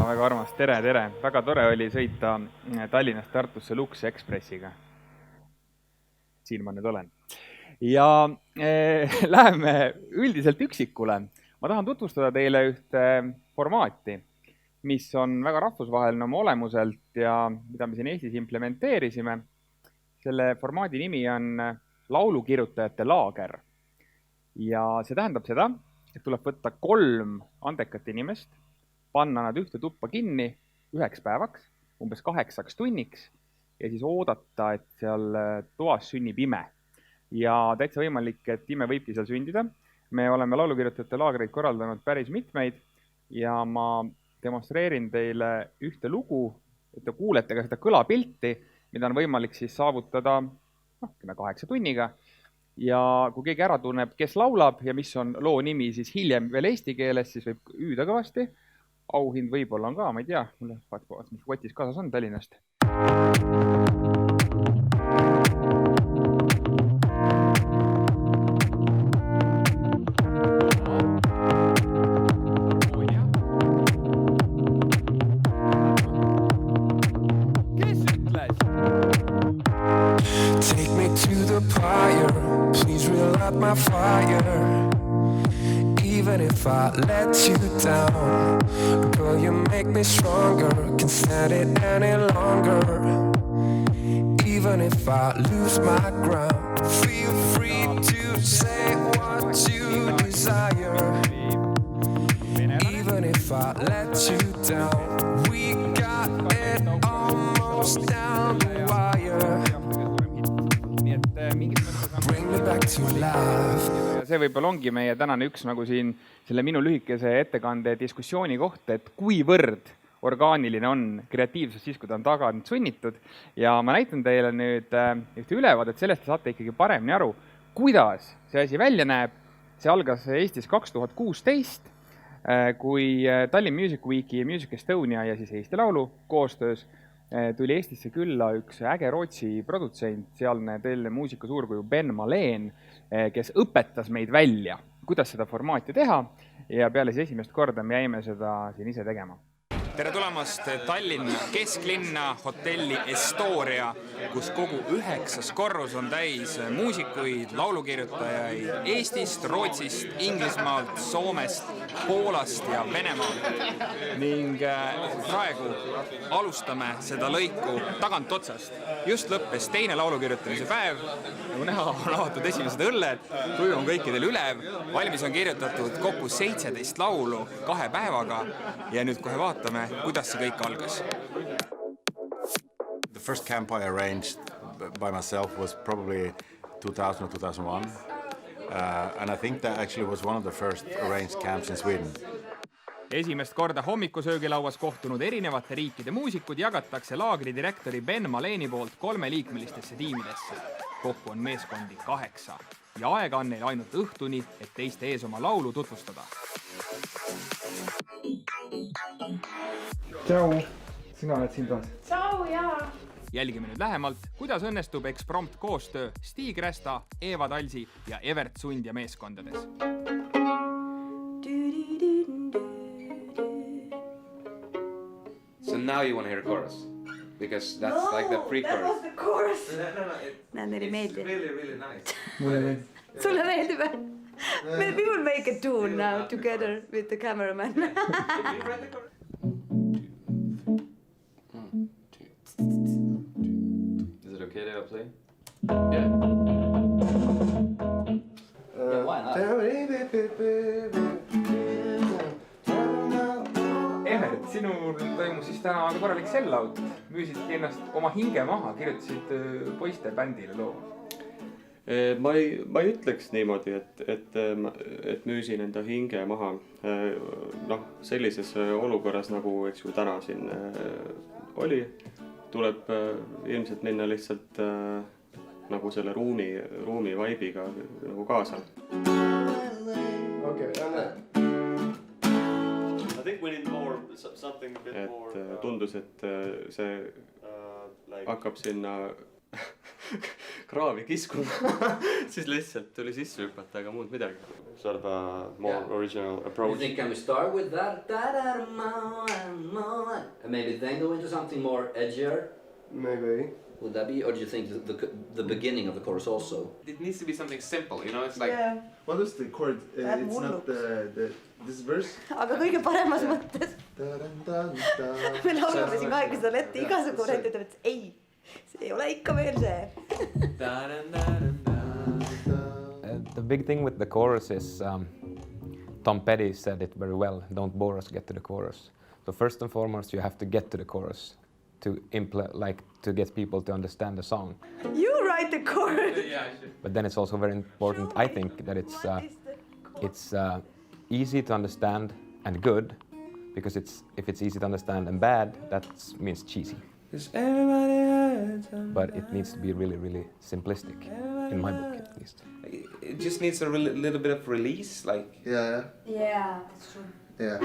väga armas, tere! Väga tore oli sõita Tallinnast Tartusse Lux Expressiga. Siin ma nüüd olen. Ja läheme üldiselt üksikule. Ma tahan tutvustada teile ühte formaati, mis on väga rahvusvaheline oma olemuselt ja mida me siin Eestis implementeerisime. Selle formaadi nimi on laulukirjutajate laager. Ja see tähendab seda, et tuleb võtta 3 andekat inimest, panna nad ühte tuppa kinni 1 päevaks, umbes 8 tunniks ja siis oodata, et seal toas sünnib ime. Ja täitsa võimalik, et ime võibki seal sündida. Me oleme laulukirjutajate laagreid korraldanud päris mitmeid ja ma demonstreerin teile ühte lugu, et te kuulete ka seda kõlapilti, mida on võimalik siis saavutada 8 tunniga. Ja kui keegi ära tunneb, kes laulab ja mis on loo nimi, siis hiljem veel eesti keeles, siis võib hüüda kõvasti. Auhind võib-olla on ka, ma ei tea, mis kotis kaasas on Tallinnast. My fire, even if I let you down, girl, you make me stronger, can't stand it any longer. Even if I lose my ground, feel free to say what you desire. Even if I let you down, we got it almost down the wire. Bring me back to life. See võib-olla ongi meie tänane üks nagu siin selle minu lühikese ettekande diskussiooni koht, et kuivõrd orgaaniline on kreatiivsus siis, kui ta on tagant sunnitud. Ja ma näitan teile nüüd ühte ülevaadet, sellest te saate ikkagi paremini aru, kuidas see asi välja näeb. See algas Eestis 2016, kui Tallinn Music Weeki, Music Estonia ja siis Eesti Laulu koostöös tuli Eestisse külla üks äge Rootsi produtsent, sealne teile muusika suurkuju Ben Maleen, kes õpetas meid välja, kuidas seda formaati teha ja peale siis esimest korda me jäime seda siin ise tegema. Tere tulemast Tallinna kesklinna hotelli Estoria, kus kogu 9. korrus on täis muusikuid, laulukirjutajaid Eestist, Rootsist, Inglismaalt, Soomest, Poolast ja Venemaalt. Ning praegu alustame seda lõiku tagant otsast. Just lõppes teine laulukirjutamise päev. Nagu näha, on avatud esimesed õlled, tuju on kõikidel ülev. Valmis on kirjutatud kokku 17 laulu 2 päevaga ja nüüd kohe vaatame, kuidas see kõik algas. The first camp I arranged by myself was probably 2000 or 2001. And I think that actually was one of the first arranged camps in Sweden. Esimest korda hommikusöögilauas kohtunud erinevate riikide muusikud jagatakse laagri direktori Ben Maleeni poolt 3-liikmelistesse tiimidesse. Kokku on meeskondi 8 ja aega on neil ainult õhtuni, et teiste ees oma laulu tutvustada. Tšau, sina oled siin taas. Tšau, jaa. Jälgime nüüd lähemalt, kuidas õnnestub eksprompt koostöö Stig Resta, Eva Talsi ja Evert Sundja meeskondades. So now you want to hear a chorus? Because that's like the pre-chorus. No, that was the chorus. It's really nice. Sulle meeldib? We will make a tune now together with the cameraman. Is it okay to play? Yeah. Why not? Evert, sinul toimus siis täna korralik sell-out. Müüsidki ennast oma hinge maha, kirjutasid poiste bändile loo. Ma ei ütleks niimoodi, et müüsin enda hinge maha. Sellises olukorras, nagu täna siin oli, tuleb ilmselt minna lihtsalt nagu selle ruumi vaibiga nagu kaasa. Tundus, et see hakkab sinna kraavi kiskuma, siis lihtsalt tuli sisse hüpata, aga muud midagi. Sort of a more original approach. You think can we start with that? And maybe then go into something more edgier? Maybe. Would that be, or do you think the beginning of the chorus also? It needs to be something simple, you know, it's like... Yeah. What is the chord? It's not this verse. Aga kõige paremas mõttes. Me laulame siin kahekesi seda letti, igasugu rent ütleb, et ei, see ei ole ikka veel see. The big thing with the chorus is Tom Petty said it very well, don't bore us, get to the chorus. So first and foremost you have to get to the chorus to get people to understand the song. You write the chorus. But then it's also very important, I think, that it's easy to understand and good, because if it's easy to understand and bad, that means cheesy. But it needs to be really, really simplistic, in my book at least. It just needs a little bit of release, like... Yeah. Yeah, that's true. Yeah.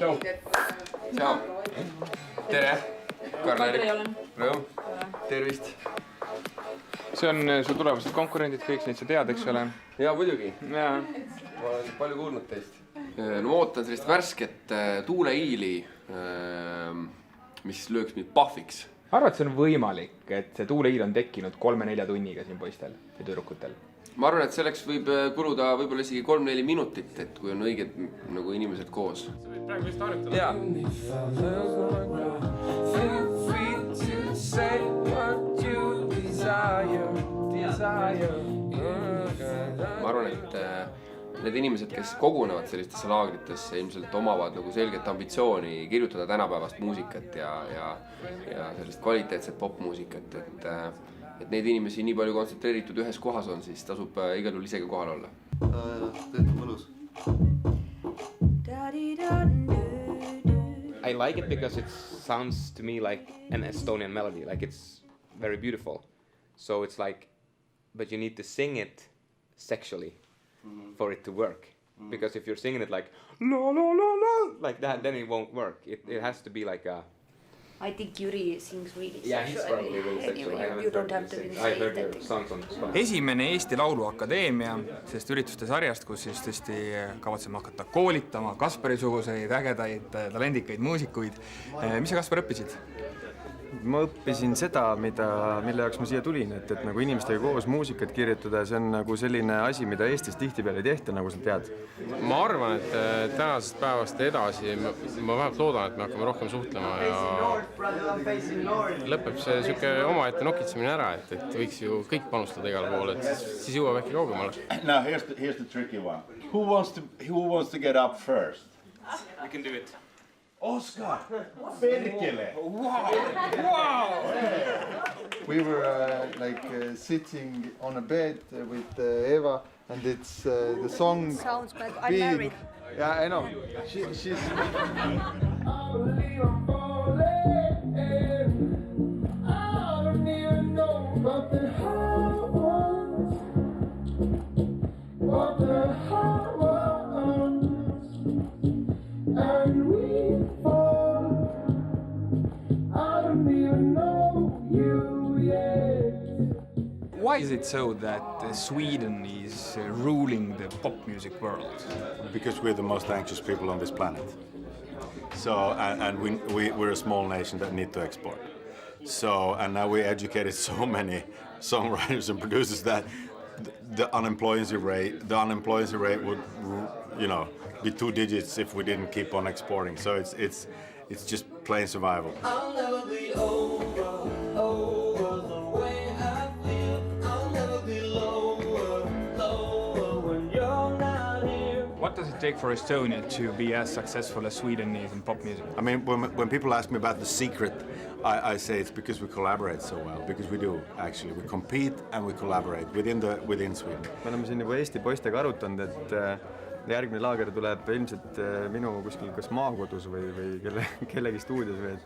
Tšau! Tšau! Tere! Karl-Erik! Rõõm! Tervist! See on su tulevased konkurendid, kõik neid sa tead, eks ole? Jaa, muidugi. Jaa. Ma olen palju kuulnud teist. No ma ootan sellist värsket tuuleiili, mis lööks mind pahviks. Arvad, see on võimalik, et see tuuleiil on tekkinud 3-4 tunniga siin poistel ja tüdrukutel? Ma arvan, et selleks võib kuluda võib-olla isegi 3-4 minutit, et kui on õiged nagu inimesed koos. Praegu vist harjutada. Jaa. Ma arvan, et need inimesed, kes kogunevad sellistesse laagritesse, ilmselt omavad nagu selget ambitsiooni kirjutada tänapäevast muusikat ja sellist kvaliteetset popmuusikat, et neid inimesi nii palju kontsentreeritud ühes kohas on, siis tasub igal juhul isegi kohal olla. Tehtud mõnus. I like it because it sounds to me like an Estonian melody, like it's very beautiful. So it's like, but you need to sing it sexually for it to work. Because if you're singing it like la la la la like that, then it won't work. It has to be like a... I think Jüri sings really Yeah, he's sexually. probably really sexual. You don't have to really I say heard that. your songs on the spot. Esimene Eesti Lauluakadeemia, sest ürituste sarjast, kus just tõesti kavatseme hakata koolitama Kaspari-suguseid ägedaid, talendikaid muusikuid. Mis sa, Kaspar, õppisid? Ma õppisin seda, mille jaoks ma siia tulin, et nagu inimestega koos muusikat kirjutada, see on nagu selline asi, mida Eestis tihtipeale ei tehta, nagu sa tead. Ma arvan, et tänasest päevast edasi ma vähemalt loodan, et me hakkame rohkem suhtlema ja lõpeb see siuke omaette nokitsemine ära, et võiks ju kõik panustada igal pool, et siis jõuab äkki kaugemale. Now here's the tricky one. Who wants to get up first? We can do it. Oscar! Perkele! Wow! We were sitting on a bed with Eva, and it's the song. Sounds bad. I'm married. Yeah, I know. She's. Why is it so that Sweden is ruling the pop music world? Because we're the most anxious people on this planet. So, and we're a small nation that need to export. So, and now we educated so many songwriters and producers that the unemployment rate would, be 2 digits if we didn't keep on exporting. So it's just plain survival. I'll never be over the way I feel. I'll never be lower when you're not here. What does it take for Estonia to be as successful as Sweden is in pop music? I mean, when people ask me about the secret, I say it's because we collaborate so well. Because we do, actually. We compete and we collaborate within Sweden. Me oleme siin juba Eesti poistega arutanud, et järgmine laager tuleb ilmselt minu kuskil kas maakodus või kellegi stuudios või et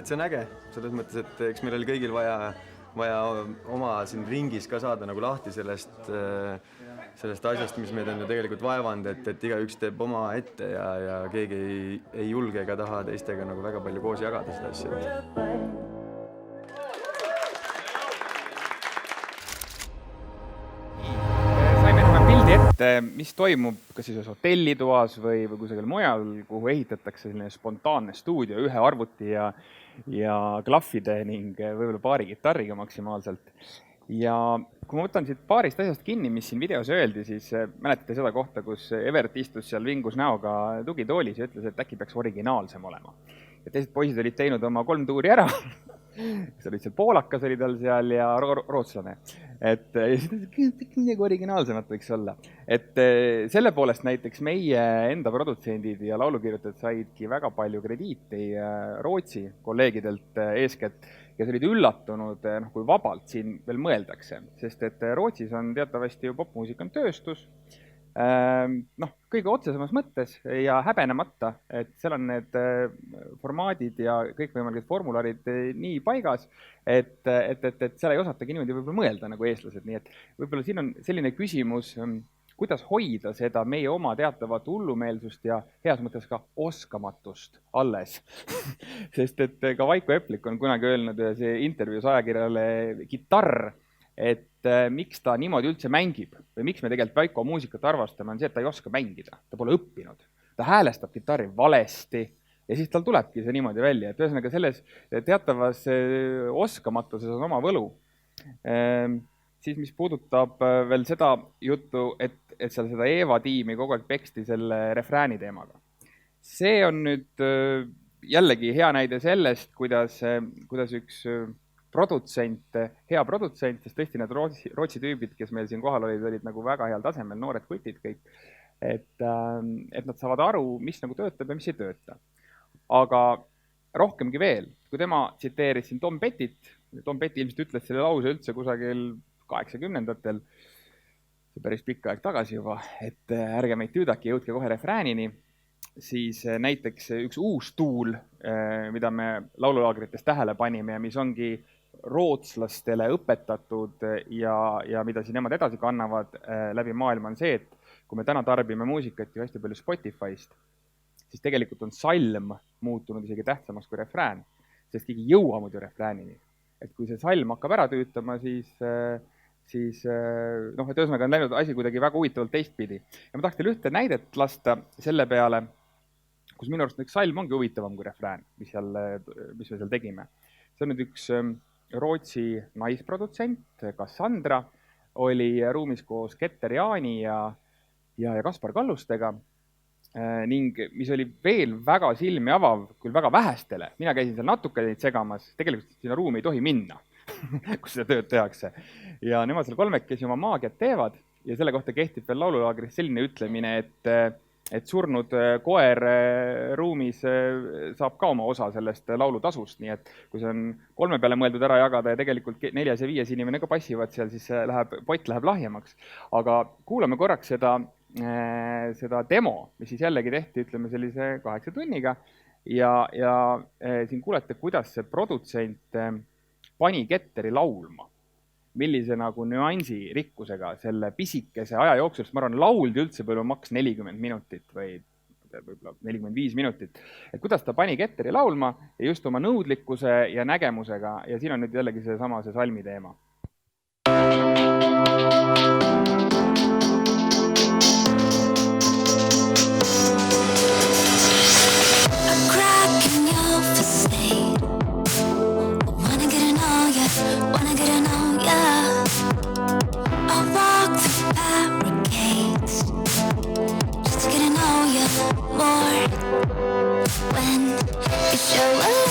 see on äge. Selles mõttes, et eks meil oli kõigil vaja vaja oma siin ringis ka saada nagu lahti sellest asjast, mis meid on ju tegelikult vaevanud, et igaüks teeb oma ette ja keegi ei julge ega taha teistega nagu väga palju koos jagada seda asja. Mis toimub kas siis hotellitoas või kusagil mujal, kuhu ehitatakse selline spontaanne stuudio ühe arvuti ja klahvide ning võib-olla paari kitarriga maksimaalselt. Ja kui ma võtan siit paarist asjast kinni, mis siin videos öeldi, siis mäletate seda kohta, kus Evert istus seal vingus näoga tugitoolis ja ütles, et äkki peaks originaalsem olema. Ja teised poisid olid teinud oma 3 tuuri ära. See oli seal poolakas oli tal seal ja rootslane. Et nagu originaalsemat võiks olla. Et selle poolest näiteks meie enda produtsendid ja laulukirjutajad saidki väga palju krediiti Rootsi kolleegidelt eeskätt, kes olid üllatunud, kui vabalt siin veel mõeldakse. Sest et Rootsis on teatavasti ju popmuusika on tööstus, kõige otsesemas mõttes ja häbenemata, et seal on need formaadid ja kõikvõimalikud formularid nii paigas, et seal ei osatagi niimoodi võib-olla mõelda nagu eestlased, nii et võib-olla siin on selline küsimus, kuidas hoida seda meie oma teatavat hullumeelsust ja heas mõttes ka oskamatust alles. Sest et ka Vaiko Eplik on kunagi öelnud see intervjuus ajakirjale Kitarr, et miks ta niimoodi üldse mängib või miks me tegelikult Vaiko muusikat arvastame, on see, et ta ei oska mängida, ta pole õppinud. Ta häälestab kitarri valesti ja siis tal tulebki see niimoodi välja, et ühesõnaga selles teatavas oskamatuses on oma võlu. Siis mis puudutab veel seda juttu, et seal seda Eeva tiimi kogu aeg peksti selle refrääni teemaga. See on nüüd jällegi hea näide sellest, kuidas üks produtsent, hea produtsent, sest tõesti need Rootsi tüübid, kes meil siin kohal olid nagu väga heal tasemel, noored kutid kõik, et nad saavad aru, mis nagu töötab ja mis ei tööta. Aga rohkemgi veel, kui tema tsiteeris siin Tom Pettit, Tom Petty ilmselt ütles selle lause üldse kusagil 80-ndatel, see päris pikka aeg tagasi juba, et ärge meid tüüdaki, jõudke kohe refräänini, siis näiteks üks uus tuul, mida me laululaagrites tähele panime ja mis ongi rootslastele õpetatud ja mida siin nemad edasi kannavad läbi maailma on see, et kui me täna tarbime muusikat ju hästi palju Spotify'st, siis tegelikult on salm muutunud isegi tähtsamaks kui refrään, sest keegi ei jõua muidu refräänini. Et kui see salm hakkab ära tüütama, siis et ühesõnaga on läinud asi kuidagi väga huvitavalt teistpidi. Ja ma tahaks teile ühte näidet lasta selle peale, kus minu arust üks salm ongi huvitavam kui refrään, mis me seal tegime. See on nüüd üks Rootsi naisprodutsent, Cassandra, oli ruumis koos Keter Jaani ja Kaspar Kallustega ning mis oli veel väga silmi avav, küll väga vähestele. Mina käisin seal natuke neid segamas, tegelikult sinna ruumi ei tohi minna, kus seda tööd tehakse. Ja nemad seal kolmekesi oma maagiat teevad ja selle kohta kehtib veel laululaagris selline ütlemine, et surnud koer ruumis saab ka oma osa sellest laulutasust, nii et kui see on 3 peale mõeldud ära jagada ja tegelikult 4 ja 5 inimene ka passivad seal, siis pott läheb lahjemaks. Aga kuulame korraks seda demo, mis siis jällegi tehti, ütleme sellise 8 tunniga ja siin kuulete, kuidas see produtsent pani Keteri laulma. Millise nagu nüansi rikkusega selle pisikese aja jooksul, sest ma arvan, lauldi üldse palju maks 40 minutit või 45 minutit. Et kuidas ta pani Keteri laulma ja just oma nõudlikkuse ja nägemusega ja siin on nüüd jällegi see salmi teema. When you show up